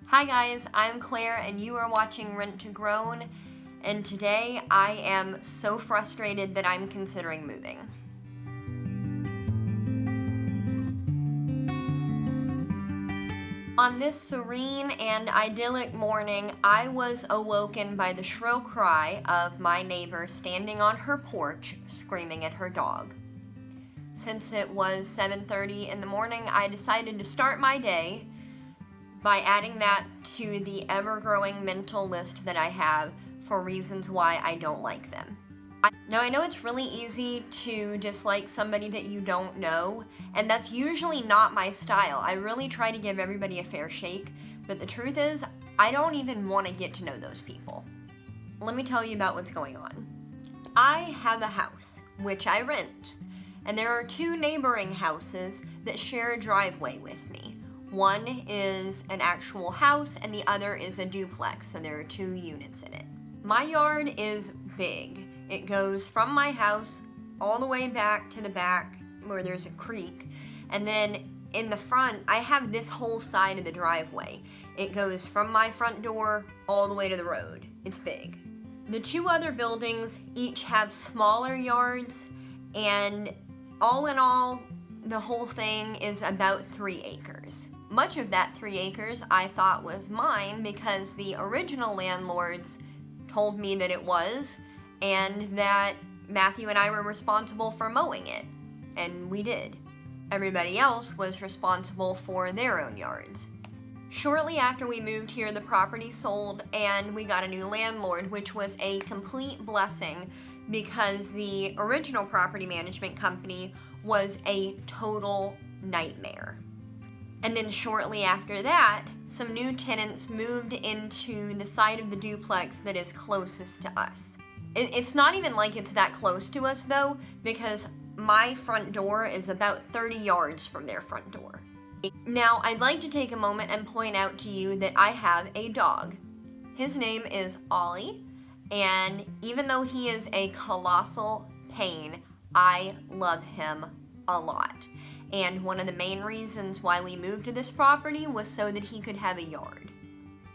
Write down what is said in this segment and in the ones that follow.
Hi guys, I'm Claire and you are watching Rent to Grown, and today I am so frustrated that I'm considering moving. On this serene and idyllic morning, I was awoken by the shrill cry of my neighbor standing on her porch screaming at her dog. Since it was 7:30 in the morning, I decided to start my day by adding that to the ever-growing mental list that I have for reasons why I don't like them. Now, I know it's really easy to dislike somebody that you don't know, and that's usually not my style. I really try to give everybody a fair shake, but the truth is, I don't even want to get to know those people. Let me tell you about what's going on. I have a house, which I rent, and there are two neighboring houses that share a driveway with me. One is an actual house and the other is a duplex, so there are 2 units in it. My yard is big. It goes from my house all the way back to the back where there's a creek, and then in the front I have this whole side of the driveway. It goes from my front door all the way to the road. It's big. The 2 other buildings each have smaller yards, and all in all, the whole thing is about 3 acres. Much of that 3 acres I thought was mine because the original landlords told me that it was, and that Matthew and I were responsible for mowing it, and we did. Everybody else was responsible for their own yards. Shortly after we moved here, the property sold and we got a new landlord, which was a complete blessing because the original property management company was a total nightmare. And then shortly after that, some new tenants moved into the side of the duplex that is closest to us. It's not even like it's that close to us though, because my front door is about 30 yards from their front door. Now, I'd like to take a moment and point out to you that I have a dog. His name is Ollie, and even though he is a colossal pain, I love him a lot. And one of the main reasons why we moved to this property was so that he could have a yard.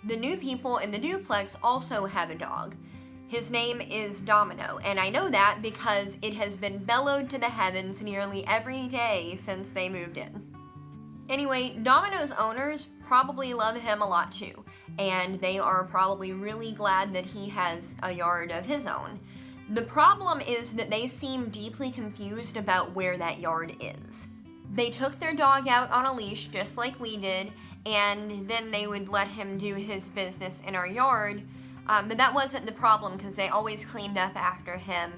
The new people in the duplex also have a dog. His name is Domino, and I know that because it has been bellowed to the heavens nearly every day since they moved in. Anyway, Domino's owners probably love him a lot too, and they are probably really glad that he has a yard of his own. The problem is that they seem deeply confused about where that yard is. They took their dog out on a leash just like we did, and then they would let him do his business in our yard, but that wasn't the problem because they always cleaned up after him.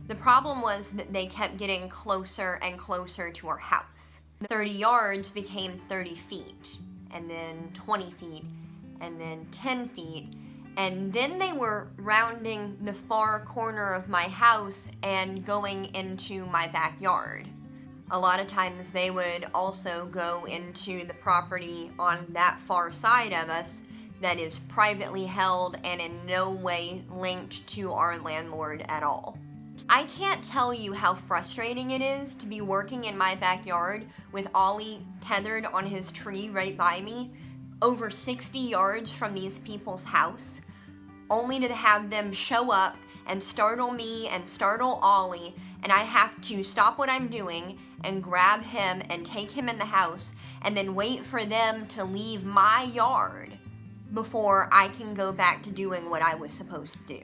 The problem was that they kept getting closer and closer to our house. 30 yards became 30 feet, and then 20 feet, and then 10 feet, and then they were rounding the far corner of my house and going into my backyard. A lot of times they would also go into the property on that far side of us that is privately held and in no way linked to our landlord at all. I can't tell you how frustrating it is to be working in my backyard with Ollie tethered on his tree right by me, over 60 yards from these people's house, only to have them show up and startle me and startle Ollie, and I have to stop what I'm doing and grab him and take him in the house and then wait for them to leave my yard before I can go back to doing what I was supposed to do.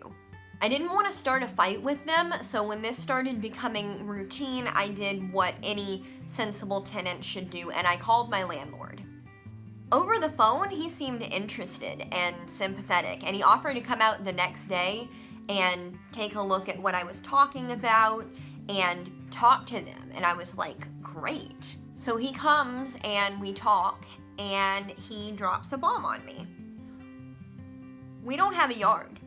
I didn't want to start a fight with them, so when this started becoming routine, I did what any sensible tenant should do, and I called my landlord. Over the phone, he seemed interested and sympathetic, and he offered to come out the next day and take a look at what I was talking about and talk to them, and I was like, great. So he comes and we talk, and he drops a bomb on me. We don't have a yard.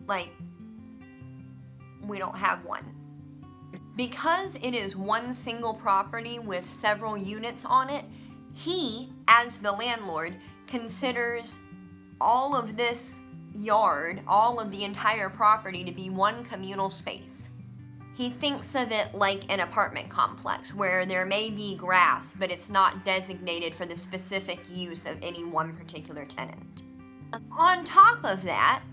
Like, we don't have one. Because it is one single property with several units on it, he, as the landlord, considers all of this yard, all of the entire property, to be one communal space. He thinks of it like an apartment complex where there may be grass, but it's not designated for the specific use of any one particular tenant. On top of that,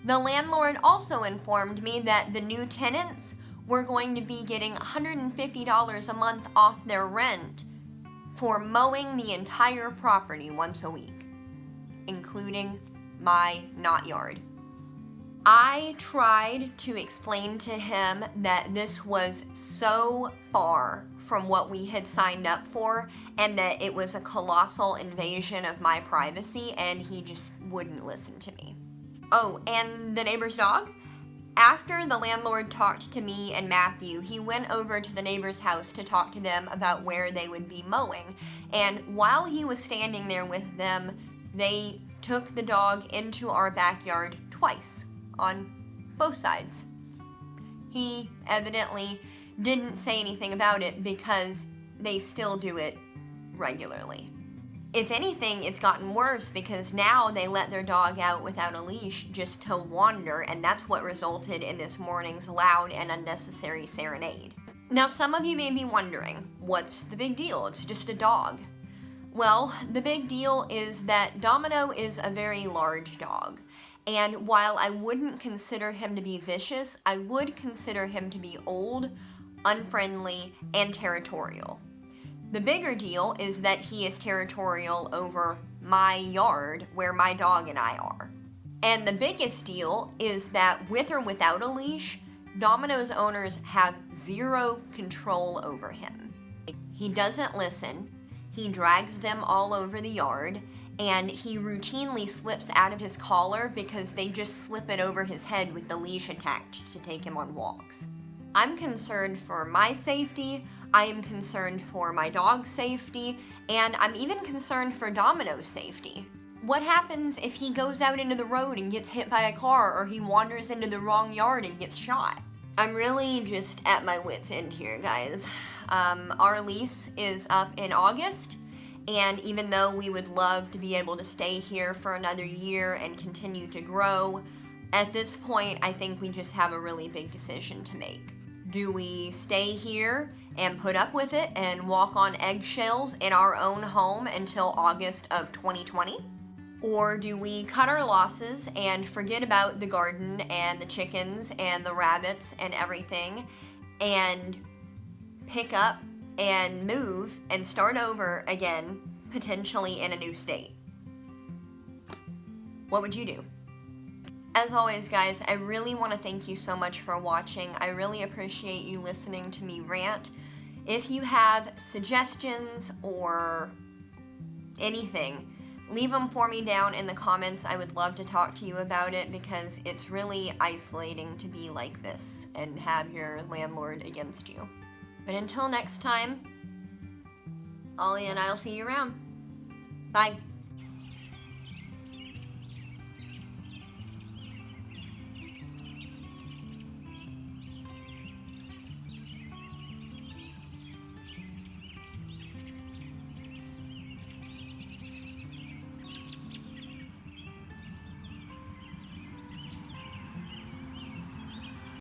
the landlord also informed me that the new tenants were going to be getting $150 a month off their rent for mowing the entire property once a week, including my not yard. I tried to explain to him that this was so far from what we had signed up for and that it was a colossal invasion of my privacy, and he just wouldn't listen to me. Oh, and the neighbor's dog? After the landlord talked to me and Matthew, he went over to the neighbor's house to talk to them about where they would be mowing. And while he was standing there with them, they took the dog into our backyard twice on both sides. He evidently didn't say anything about it because they still do it regularly. If anything, it's gotten worse because now they let their dog out without a leash just to wander, and that's what resulted in this morning's loud and unnecessary serenade. Now, some of you may be wondering, what's the big deal? It's just a dog. Well, the big deal is that Domino is a very large dog. And while I wouldn't consider him to be vicious, I would consider him to be old, unfriendly, and territorial. The bigger deal is that he is territorial over my yard where my dog and I are. And the biggest deal is that with or without a leash, Domino's owners have zero control over him. He doesn't listen, he drags them all over the yard, and he routinely slips out of his collar because they just slip it over his head with the leash attached to take him on walks. I'm concerned for my safety, I am concerned for my dog's safety, and I'm even concerned for Domino's safety. What happens if he goes out into the road and gets hit by a car, or he wanders into the wrong yard and gets shot? I'm really just at my wit's end here, guys. Our lease is up in August, and even though we would love to be able to stay here for another year and continue to grow, at this point I think we just have a really big decision to make. Do we stay here and put up with it and walk on eggshells in our own home until August of 2020? Or do we cut our losses and forget about the garden and the chickens and the rabbits and everything and pick up and move and start over again, potentially in a new state? What would you do? As always, guys, I really want to thank you so much for watching. I really appreciate you listening to me rant. If you have suggestions or anything, leave them for me down in the comments. I would love to talk to you about it because it's really isolating to be like this and have your landlord against you. But until next time, Ollie and I'll see you around. Bye.